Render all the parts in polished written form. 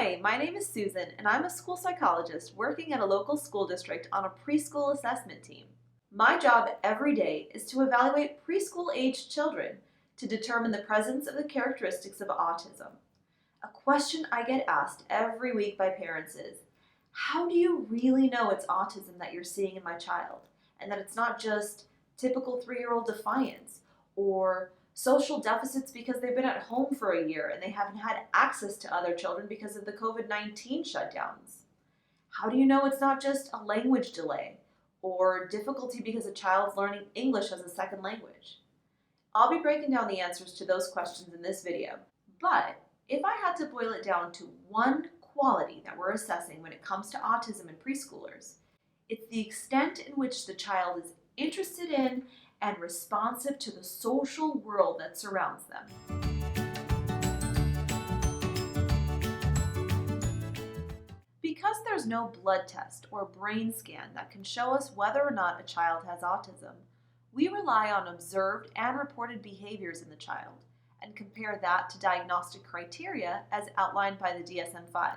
Hi, my name is Susan, and I'm a school psychologist working at a local school district on a preschool assessment team. My job every day is to evaluate preschool-aged children to determine the presence of the characteristics of autism. A question I get asked every week by parents is, how do you really know it's autism that you're seeing in my child, and that it's not just typical 3-year-old defiance or social deficits because they've been at home for a year and they haven't had access to other children because of the COVID-19 shutdowns? How do you know it's not just a language delay or difficulty because a child's learning English as a second language? I'll be breaking down the answers to those questions in this video, but if I had to boil it down to one quality that we're assessing when it comes to autism in preschoolers, it's the extent in which the child is interested in and responsive to the social world that surrounds them. Because there's no blood test or brain scan that can show us whether or not a child has autism, we rely on observed and reported behaviors in the child and compare that to diagnostic criteria as outlined by the DSM-5.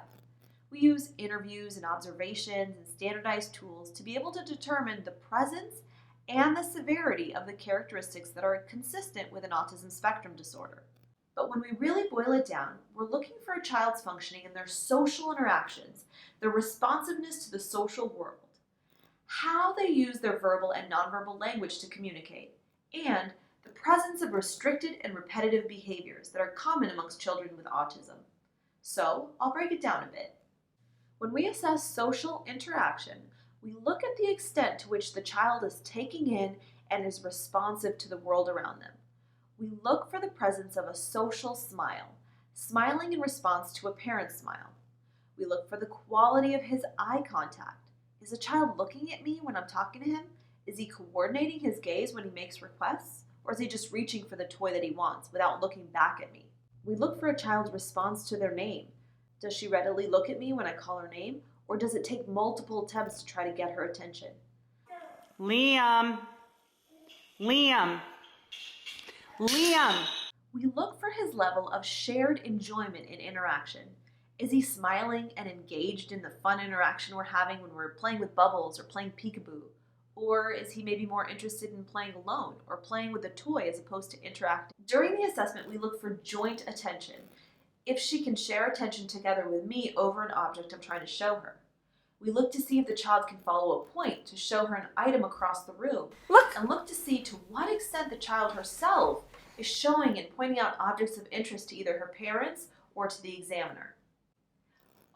We use interviews and observations and standardized tools to be able to determine the presence and the severity of the characteristics that are consistent with an autism spectrum disorder. But when we really boil it down, we're looking for a child's functioning in their social interactions, their responsiveness to the social world, how they use their verbal and nonverbal language to communicate, and the presence of restricted and repetitive behaviors that are common amongst children with autism. So, I'll break it down a bit. When we assess social interaction, we look at the extent to which the child is taking in and is responsive to the world around them. We look for the presence of a social smile, smiling in response to a parent's smile. We look for the quality of his eye contact. Is a child looking at me when I'm talking to him? Is he coordinating his gaze when he makes requests? Or is he just reaching for the toy that he wants without looking back at me? We look for a child's response to their name. Does she readily look at me when I call her name? Or does it take multiple attempts to try to get her attention? Liam. We look for his level of shared enjoyment in interaction. Is he smiling and engaged in the fun interaction we're having when we're playing with bubbles or playing peekaboo? Or is he maybe more interested in playing alone or playing with a toy as opposed to interacting? During the assessment, we look for joint attention. If she can share attention together with me over an object I'm trying to show her. We look to see if the child can follow a point to show her an item across the room. And look to see to what extent the child herself is showing and pointing out objects of interest to either her parents or to the examiner.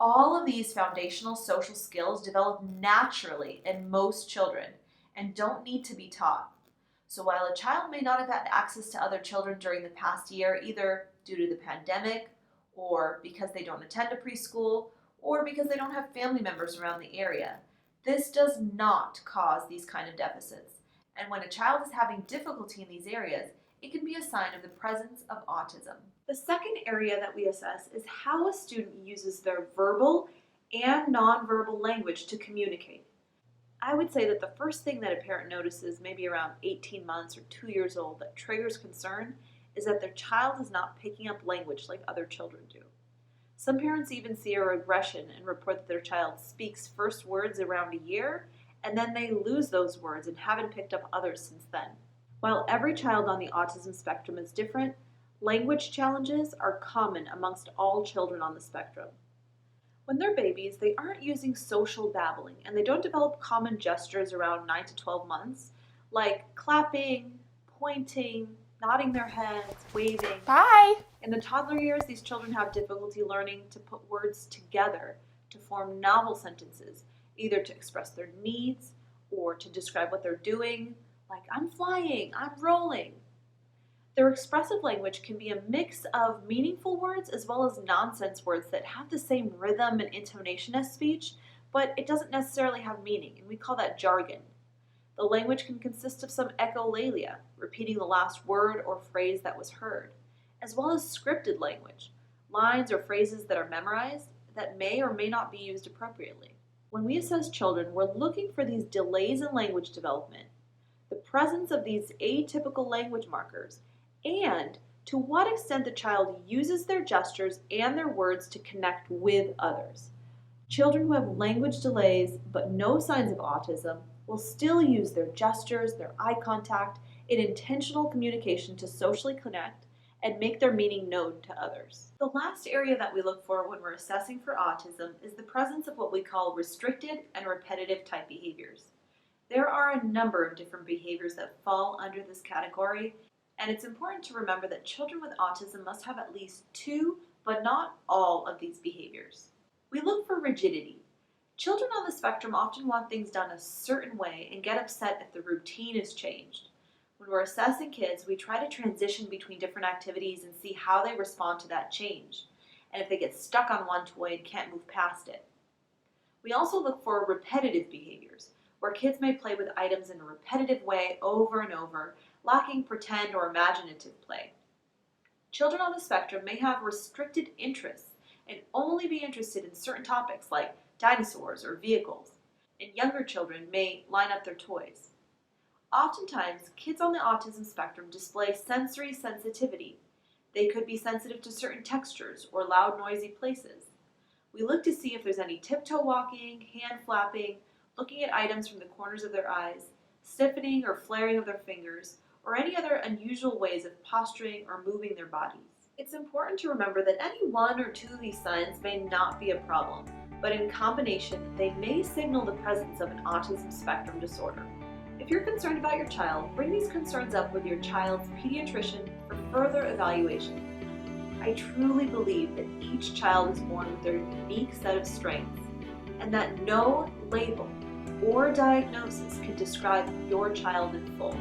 All of these foundational social skills develop naturally in most children and don't need to be taught. So while a child may not have had access to other children during the past year, either due to the pandemic or because they don't attend a preschool, or because they don't have family members around the area, this does not cause these kind of deficits. And when a child is having difficulty in these areas, it can be a sign of the presence of autism. The second area that we assess is how a student uses their verbal and nonverbal language to communicate. I would say that the first thing that a parent notices, maybe around 18 months or 2 years old, that triggers concern is that their child is not picking up language like other children do. Some parents even see a regression and report that their child speaks first words around a year, and then they lose those words and haven't picked up others since then. While every child on the autism spectrum is different, language challenges are common amongst all children on the spectrum. When they're babies, they aren't using social babbling, and they don't develop common gestures around 9 to 12 months, like clapping, pointing, nodding their heads, waving. Bye. In the toddler years, these children have difficulty learning to put words together to form novel sentences, either to express their needs or to describe what they're doing, like I'm flying, I'm rolling. Their expressive language can be a mix of meaningful words as well as nonsense words that have the same rhythm and intonation as speech, but it doesn't necessarily have meaning, and we call that jargon. The language can consist of some echolalia, repeating the last word or phrase that was heard, as well as scripted language, lines or phrases that are memorized that may or may not be used appropriately. When we assess children, we're looking for these delays in language development, the presence of these atypical language markers, and to what extent the child uses their gestures and their words to connect with others. Children who have language delays but no signs of autism will still use their gestures, their eye contact, and intentional communication to socially connect and make their meaning known to others. The last area that we look for when we're assessing for autism is the presence of what we call restricted and repetitive type behaviors. There are a number of different behaviors that fall under this category, and it's important to remember that children with autism must have at least two, but not all of these behaviors. We look for rigidity. Children on the spectrum often want things done a certain way and get upset if the routine is changed. When we're assessing kids, we try to transition between different activities and see how they respond to that change, and if they get stuck on one toy and can't move past it. We also look for repetitive behaviors, where kids may play with items in a repetitive way over and over, lacking pretend or imaginative play. Children on the spectrum may have restricted interests and only be interested in certain topics like dinosaurs or vehicles, and younger children may line up their toys. Oftentimes, kids on the autism spectrum display sensory sensitivity. They could be sensitive to certain textures or loud, noisy places. We look to see if there's any tiptoe walking, hand flapping, looking at items from the corners of their eyes, stiffening or flaring of their fingers, or any other unusual ways of posturing or moving their bodies. It's important to remember that any one or two of these signs may not be a problem, but in combination, they may signal the presence of an autism spectrum disorder. If you're concerned about your child, bring these concerns up with your child's pediatrician for further evaluation. I truly believe that each child is born with their unique set of strengths, and that no label or diagnosis can describe your child in full.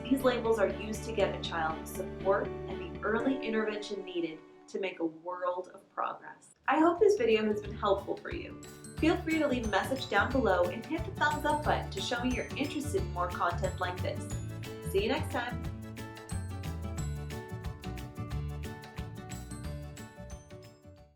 These labels are used to get a child the support and the early intervention needed to make a world of progress. I hope this video has been helpful for you. Feel free to leave a message down below and hit the thumbs up button to show me you're interested in more content like this. See you next time!